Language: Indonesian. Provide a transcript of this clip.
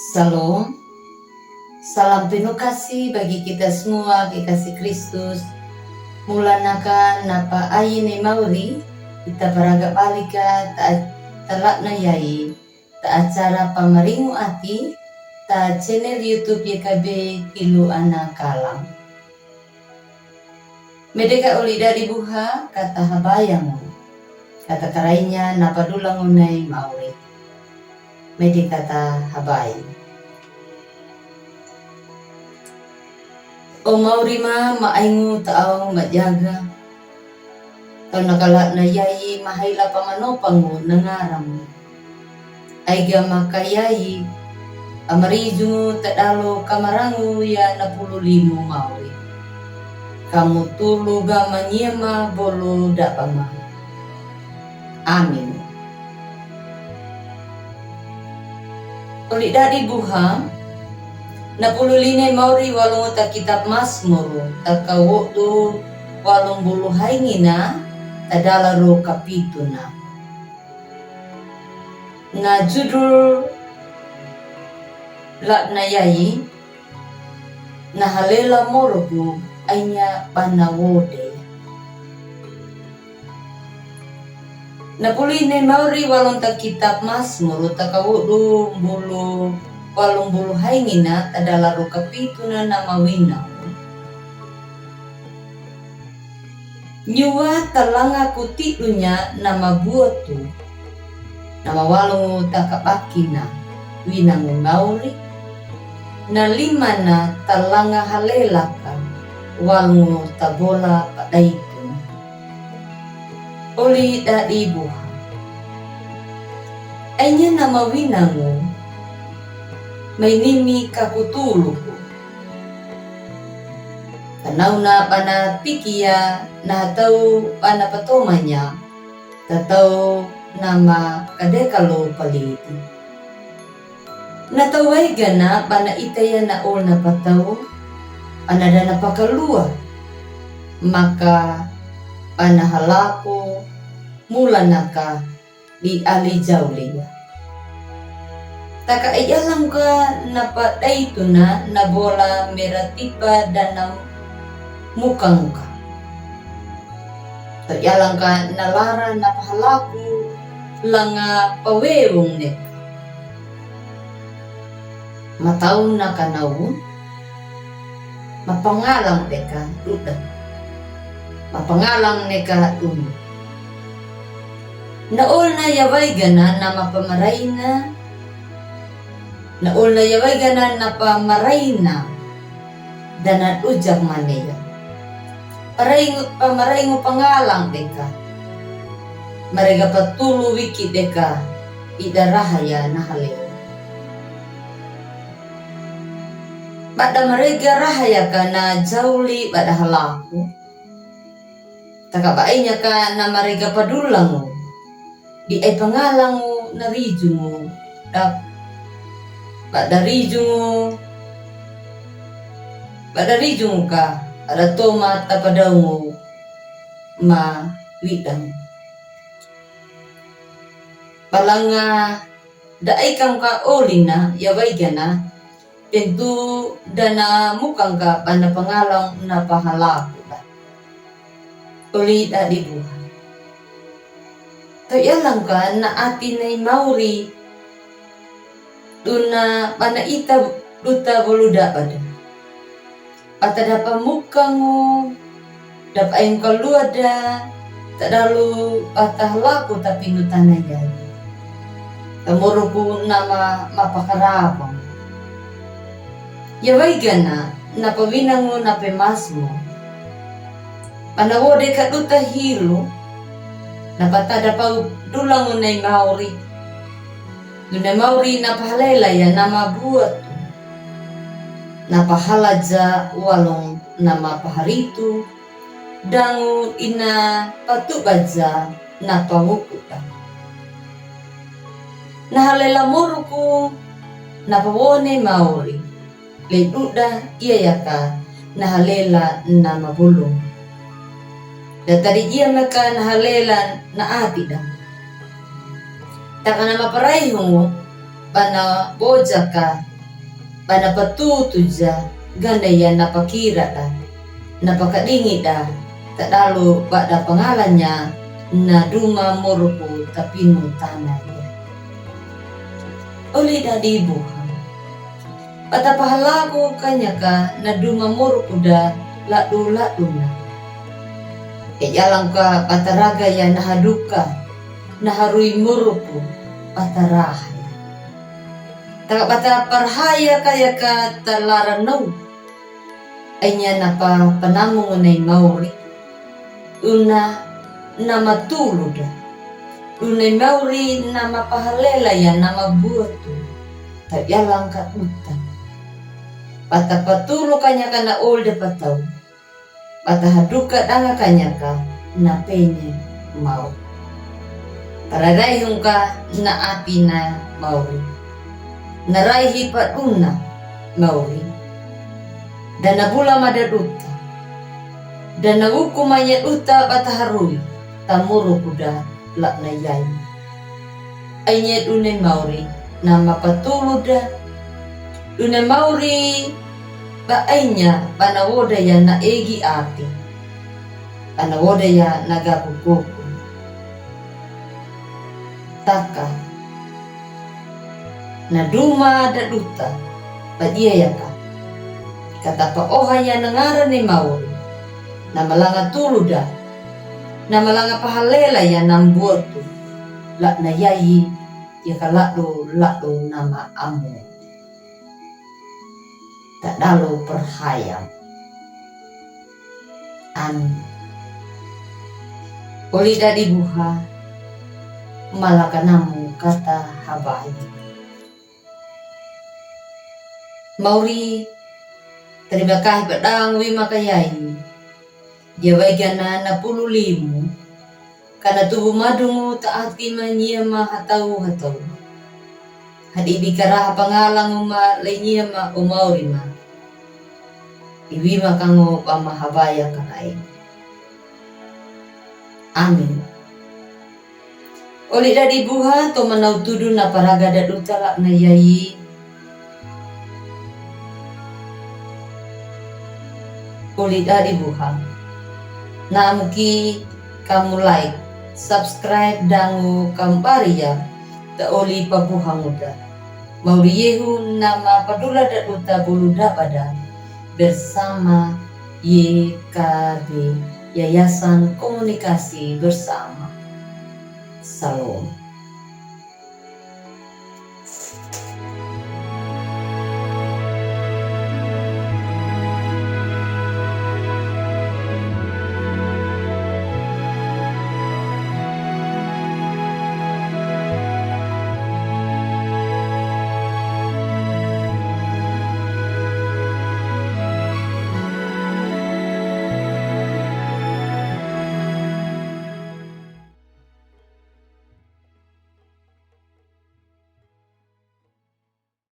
Salam, salam penuh kasih bagi kita semua, kekasih Kristus. Mulanakan napa ayine mauri, kita beraga balika ta telakna yai, ta acara pamaringu ati, ta channel YouTube YKB Kilu Ana Kalam. Medeka uli dari buha kata habayamu, kata karainya napa dulang unai mauri. Medeka kata habai. O mauri maaingu taong majaga. Tau nakala na yai mahayla pamanopangu nangaram. Aiga makayai amarijungu tadalo kamarangu ya 65 mauri. Kamu tulu gamanyema bolo dapama. Amin. Uli dari buha 65 mauri walung ta kitab Mazmur takawo tu walung bulu haingina tadalaro kapituna. Nga judul lakna yai na halela morgu ainya panawode. Na puline mauri walung ta kitab Mazmur takawo tu bulu walung bulu haingina tadalaro kapituna nama wina. Nyuwa talanga kutilunya nama buatu. Nama walung takapakina winangu mauri. Na limana talanga halelaka walungu tabola padaitu. Oli dadi buha. Ainya nama winangu mainimi kakutuluku. Tanau na panatikia na tau panapatomanya, tatau nama kadekalo paliti. Nataway gana panaitaya na ol na patau, panada na pakalua, maka panahalako mula naka di alijauliya. Taka iyalang ka napaday ito na bola meratipa dan na mukang ka. Iyalang ka nalara napahalaku lang pawewong nek. Mataw na kanaw, mapangalang neka duda. Mapangalang neka duno. Naol na yaway gana na mapamaray na ul na yaway ganan na pamaray na danat ujak maniya. Pamaray ngo pangalang deka. Marega patulu wiki deka idarahaya na halil. Pada marega rahaya ka na jauli pada halaku. Takabaainya ka na marega padulang mo. Di ay pangalang mo na rijun mo. Padarijung ka ada toma tapadaw ma widang. Palanga daay kang ka olina yaway gana tentu dana mukang ka panapangalang na pahalako ba. Uli dadi buhay. Kaya lang ka na atin ay mauri duna panaita duta boluda pada. Patada pamukang mo, dapayong kaluada, tadalu patah laku tapi nutana yan. Tamuro po nama mapakarabang. Yaway gana, napawinang mo napemas mo. Panawode ka duta hilo, napatada pa dulang mo na mauri. Duna mauri napahalela ya nama buat tu. Napahalaja walong nama paharitu. Dangu ina patubaja napamukuta. Nahalela moruku napawone mauri. Leduda iya yaka nahalela nama bulong. Datari iya maka nahalela na atida. Taka na maparayho pana boja ka panapatutuja ganda ya napakira da napakadingi da tak dalu pada pengalannya na duma morupu tapinu tanah ya oli da dibuha pada pahalaku kanyaka na duma morupu da ladu na jalang ka pataraga ya nahaduka naharui morupu pataraha taka pata parhaya kaya ka talaranaw ay niya napa panamungunay mauri una na matulod unay mauri na mapahalela yan na mabuto tayalang ka utang pata patulo kanya ka na olde pataw pata haduka danga kanya ka na penye mau paradayong ka na api na mauri naraihi paduna mauri dan nabula madaduta dan nagukumanya duta bataharui tamuru kuda lak na yai ainya dune mauri nama patuluda dune mauri ba ainya panawoda ya na egi api panawoda ya nagakukuku taka na duma da duta padia ya ka kata pa ohaya nangara ni mauri na malanga tuluda na malanga pahalela ya nambuotu la na yai ya kalado lado nama amu tak dalu perhayam oli dari buha malakanamu kata habai mauri terima kasih pedang wima kayai dia bagiana na pululimu karena tubuh madumu taati manyia ma hatau hadi dikaraha pangalang ma lenyia ma umauri ma iwima kango pamahabaya kanai amin oli dari buha to manau tudu na paraga daduta lak na yai oli dari buha na muki kamu like subscribe dangu kampari ya ta oli pabuha muda mauri yehu nama padula daduta buluda pada bersama YKB Yayasan Komunikasi Bersama. Salam.